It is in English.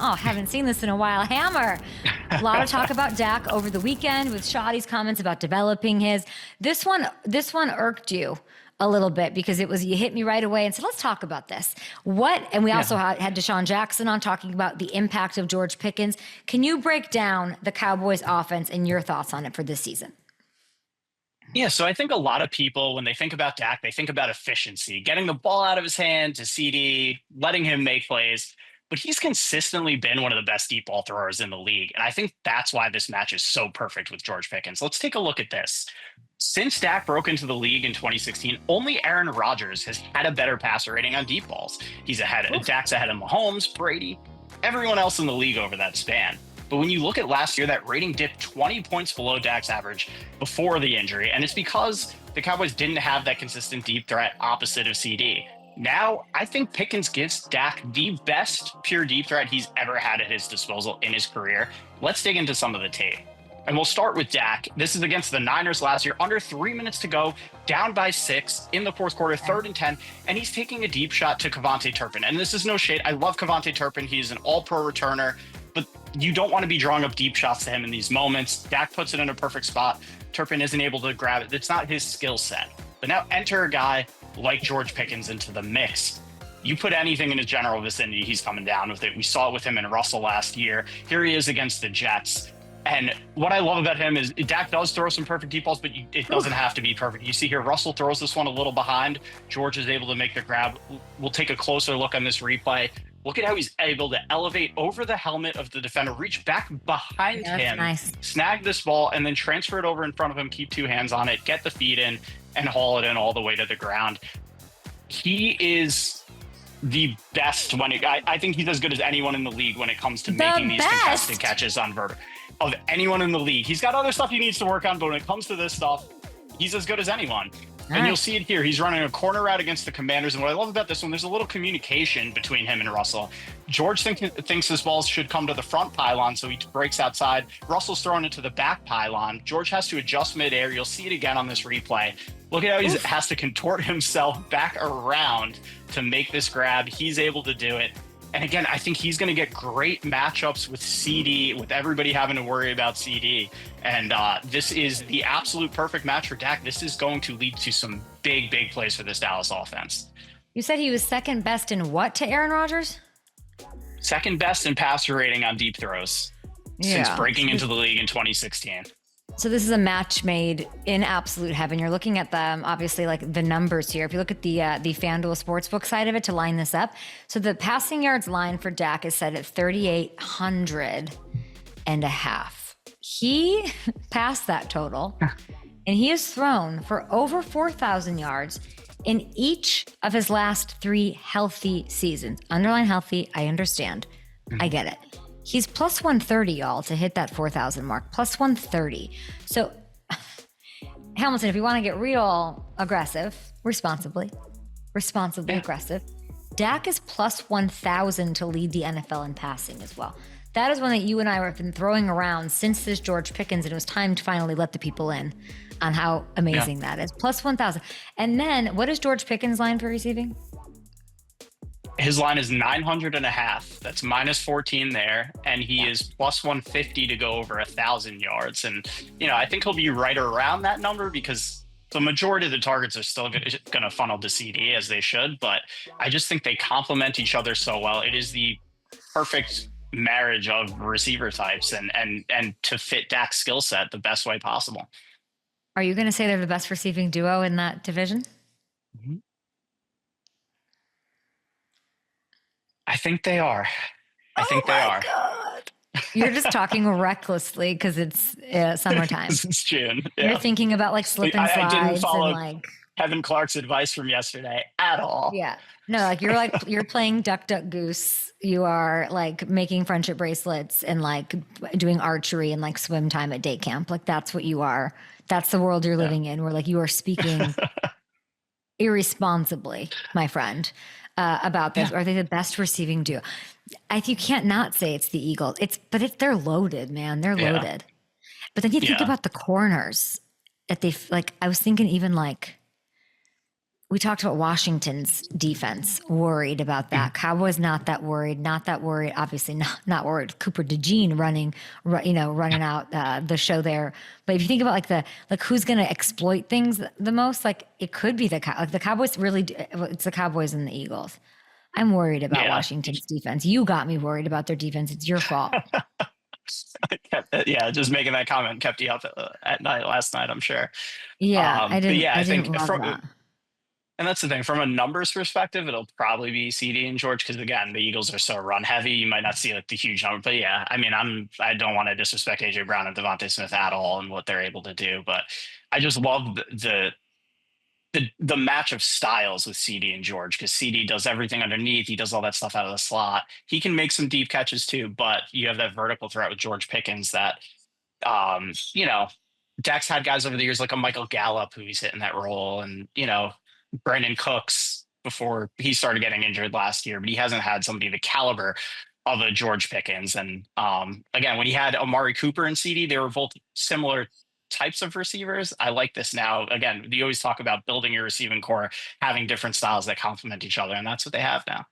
Oh, haven't seen this in a while. Hammer. A lot of talk about Dak over the weekend with Shoddy's comments about developing his. This one irked you a little bit because you hit me right away and said, let's talk about this. And we also had Deshaun Jackson on talking about the impact of George Pickens. Can you break down the Cowboys offense and your thoughts on it for this season? Yeah, so I think a lot of people, when they think about Dak, they think about efficiency, getting the ball out of his hand to CD, letting him make plays. But he's consistently been one of the best deep ball throwers in the league. And I think that's why this match is so perfect with George Pickens. Let's take a look at this. Since Dak broke into the league in 2016, only Aaron Rodgers has had a better passer rating on deep balls. Dak's ahead of Mahomes, Brady, everyone else in the league over that span. But when you look at last year, that rating dipped 20 points below Dak's average before the injury. And it's because the Cowboys didn't have that consistent deep threat opposite of CD. Now, I think Pickens gives Dak the best pure deep threat he's ever had at his disposal in his career. Let's dig into some of the tape. And we'll start with Dak. This is against the Niners last year, under 3 minutes to go, down by 6 in the fourth quarter, 3rd and 10, and he's taking a deep shot to Kevontae Turpin. And this is no shade. I love Kevontae Turpin. He's an all-pro returner, but you don't want to be drawing up deep shots to him in these moments. Dak puts it in a perfect spot. Turpin isn't able to grab it. It's not his skill set. But now enter a guy like George Pickens into the mix. You put anything in his general vicinity, he's coming down with it. We saw it with him and Russell last year. Here he is against the Jets. And what I love about him is Dak does throw some perfect deep balls, but it doesn't have to be perfect. You see here, Russell throws this one a little behind. George is able to make the grab. We'll take a closer look on this replay. Look at how he's able to elevate over the helmet of the defender, reach back behind him, nice. Snag this ball, and then transfer it over in front of him, keep 2 hands on it, get the feet in, and haul it in all the way to the ground. He is the best I think he's as good as anyone in the league when it comes to making these contested catches on vertical. Of anyone in the league. He's got other stuff he needs to work on, but when it comes to this stuff, he's as good as anyone. And you'll see it here. He's running a corner route against the Commanders. And what I love about this one, there's a little communication between him and Russell. George thinks his balls should come to the front pylon, so he breaks outside. Russell's throwing it to the back pylon. George has to adjust midair. You'll see it again on this replay. Look at how he has to contort himself back around to make this grab. He's able to do it. And again, I think he's going to get great matchups with CD, with everybody having to worry about CD. And this is the absolute perfect match for Dak. This is going to lead to some big, big plays for this Dallas offense. You said he was second best in what to Aaron Rodgers? Second best in passer rating on deep throws since breaking into the league in 2016. So this is a match made in absolute heaven. You're looking at obviously like the numbers here. If you look at the FanDuel Sportsbook side of it to line this up. So the passing yards line for Dak is set at 3,800 and a half. He passed that total and he has thrown for over 4,000 yards in each of his last 3 healthy seasons. Underline healthy, I understand. I get it. He's plus 130, y'all, to hit that 4,000 mark. Plus 130. So, Hamilton, if you want to get real aggressive, responsibly aggressive, Dak is plus 1,000 to lead the NFL in passing as well. That is one that you and I have been throwing around since this George Pickens, and it was time to finally let the people in on how amazing that is. Plus 1,000. And then, what is George Pickens' line for receiving? His line is 900 and a half. That's minus 14 there. And he is plus 150 to go over 1,000 yards. And, I think he'll be right around that number because the majority of the targets are still going to funnel to CD as they should. But I just think they complement each other so well. It is the perfect marriage of receiver types and to fit Dak's skill set the best way possible. Are you going to say they're the best receiving duo in that division? Mm-hmm. I think they are. I think they are. God. You're just talking recklessly because it's summertime. It's June. Yeah. You're thinking about like slip and slides. I didn't follow and like Kevin Clark's advice from yesterday at all. Yeah. No, you're playing Duck Duck Goose. You are like making friendship bracelets and like doing archery and like swim time at day camp. Like that's what you are. That's the world you're living in where like you are speaking irresponsibly, my friend. About this. Are they the best receiving duo? You can't not say it's the Eagles. They're loaded, man. They're loaded. But then you think about the corners that I was thinking even like We talked about Washington's defense, worried about that. Cowboys not that worried, not that worried. Obviously, not worried. Cooper DeJean running out the show there. But if you think about like who's going to exploit things the most, like it could be the Cowboys. Really, it's the Cowboys and the Eagles. I'm worried about Yeah. Washington's defense. You got me worried about their defense. It's your fault. Yeah, just making that comment kept you up at night last night, I'm sure. Yeah, But yeah, I I didn't think love that. and that's the thing, from a numbers perspective, it'll probably be CD and George because again, the Eagles are so run heavy. You might not see like the huge number, but yeah, I mean, I don't want to disrespect AJ Brown and Devontae Smith at all and what they're able to do, but I just love the match of styles with CD and George because CD does everything underneath. He does all that stuff out of the slot. He can make some deep catches too, but you have that vertical threat with George Pickens that, you know, Dak's had guys over the years like a Michael Gallup who he's hitting that role, and Brandon Cooks before he started getting injured last year, but he hasn't had somebody the caliber of a George Pickens. And again, when he had Amari Cooper and CD, they were both similar types of receivers. I like this now. Again, you always talk about building your receiving core, having different styles that complement each other, and that's what they have now.